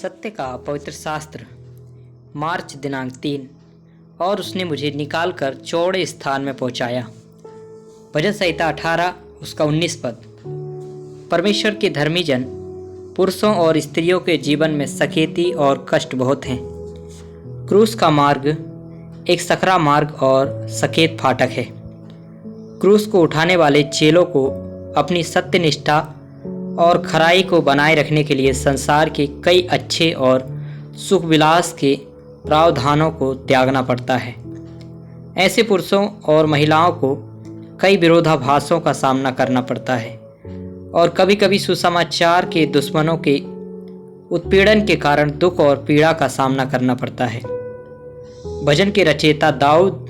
सत्य का पवित्र शास्त्र मार्च दिनांक 3। और उसने मुझे निकालकर चौड़े स्थान में पहुंचाया। भजन संहिता 18 उसका 19 पद। परमेश्वर के धर्मी जन पुरुषों और स्त्रियों के जीवन में सकेती और कष्ट बहुत हैं। क्रूस का मार्ग एक सकरा मार्ग और सकेत फाटक है। क्रूस को उठाने वाले चेलों को अपनी सत्यनिष्ठा और खराई को बनाए रखने के लिए संसार के कई अच्छे और सुख विलास के प्रावधानों को त्यागना पड़ता है। ऐसे पुरुषों और महिलाओं को कई विरोधाभासों का सामना करना पड़ता है और कभी कभी सुसमाचार के दुश्मनों के उत्पीड़न के कारण दुख और पीड़ा का सामना करना पड़ता है। भजन के रचयिता दाऊद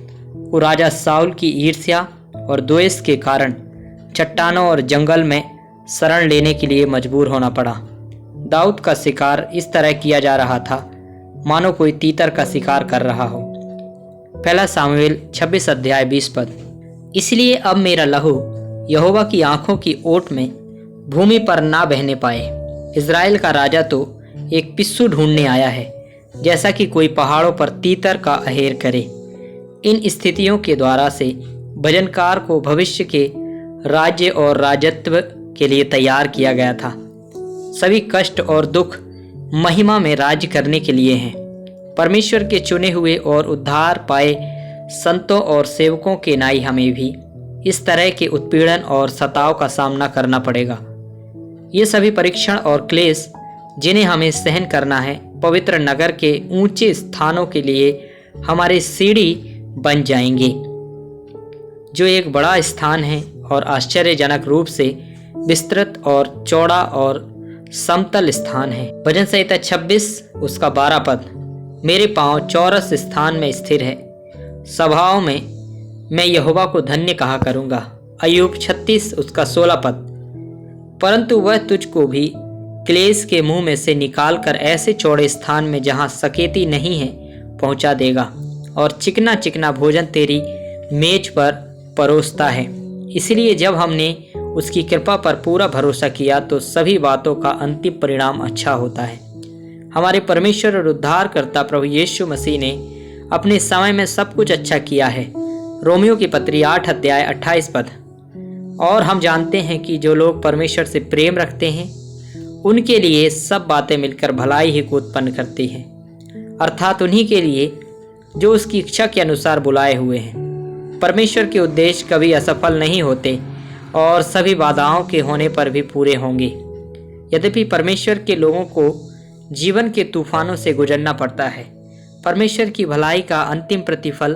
को राजा साउल की ईर्ष्या और द्वेष के कारण चट्टानों और जंगल में शरण लेने के लिए मजबूर होना पड़ा। दाऊद का शिकार इस तरह किया जा रहा था मानो कोई तीतर का शिकार कर रहा हो। पहला सामुएल 26 अध्याय 20 पद। इसलिए अब मेरा लहू यहोवा की आंखों की ओट में भूमि पर ना बहने पाए। इज़राइल का राजा तो एक पिस्सू ढूंढने आया है, जैसा कि कोई पहाड़ों पर तीतर का अहेर करे। इन स्थितियों के द्वारा से भजनकार को भविष्य के राज्य और राजत्व के लिए तैयार किया गया था। सभी कष्ट और दुख महिमा में राज्य करने के लिए हैं। परमेश्वर के चुने हुए और उद्धार पाए संतों और सेवकों के नाई हमें भी इस तरह के उत्पीड़न और सताव का सामना करना पड़ेगा। ये सभी परीक्षण और क्लेश जिन्हें हमें सहन करना है, पवित्र नगर के ऊंचे स्थानों के लिए हमारे सीढ़ी बन जाएंगे, जो एक बड़ा स्थान है और आश्चर्यजनक रूप से विस्तृत और चौड़ा और समतल स्थान है। भजन संहिता 26 उसका 12 पद। मेरे पांव चौरस स्थान में स्थिर है, सभाओं में मैं यहोवा को धन्य कहा करूंगा। अय्यूब 36 उसका 16 पद। परंतु वह तुझको भी क्लेश के मुंह में से निकाल कर ऐसे चौड़े स्थान में जहां सकेती नहीं है पहुंचा देगा और चिकना चिकना भोजन तेरी मेज पर परोसता है। इसलिए जब हमने उसकी कृपा पर पूरा भरोसा किया तो सभी बातों का अंतिम परिणाम अच्छा होता है। हमारे परमेश्वर और उद्धारकर्ता प्रभु यीशु मसीह ने अपने समय में सब कुछ अच्छा किया है। रोमियो की पत्री 8 अध्याय 28 पद। और हम जानते हैं कि जो लोग परमेश्वर से प्रेम रखते हैं उनके लिए सब बातें मिलकर भलाई ही को उत्पन्न करती हैं, अर्थात उन्हीं के लिए जो उसकी इच्छा के अनुसार बुलाए हुए हैं। परमेश्वर के उद्देश्य कभी असफल नहीं होते और सभी बाधाओं के होने पर भी पूरे होंगे। यद्यपि परमेश्वर के लोगों को जीवन के तूफानों से गुजरना पड़ता है, परमेश्वर की भलाई का अंतिम प्रतिफल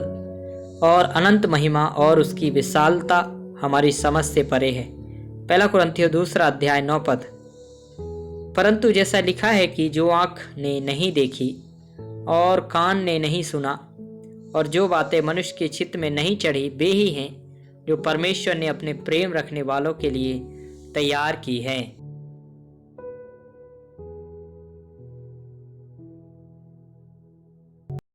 और अनंत महिमा और उसकी विशालता हमारी समझ से परे है। पहला कुरिन्थियों 2 अध्याय 9 पद। परंतु जैसा लिखा है कि जो आँख ने नहीं देखी और कान ने नहीं सुना और जो बातें मनुष्य के चित्त में नहीं चढ़ी, वे ही हैं जो परमेश्वर ने अपने प्रेम रखने वालों के लिए तैयार की है।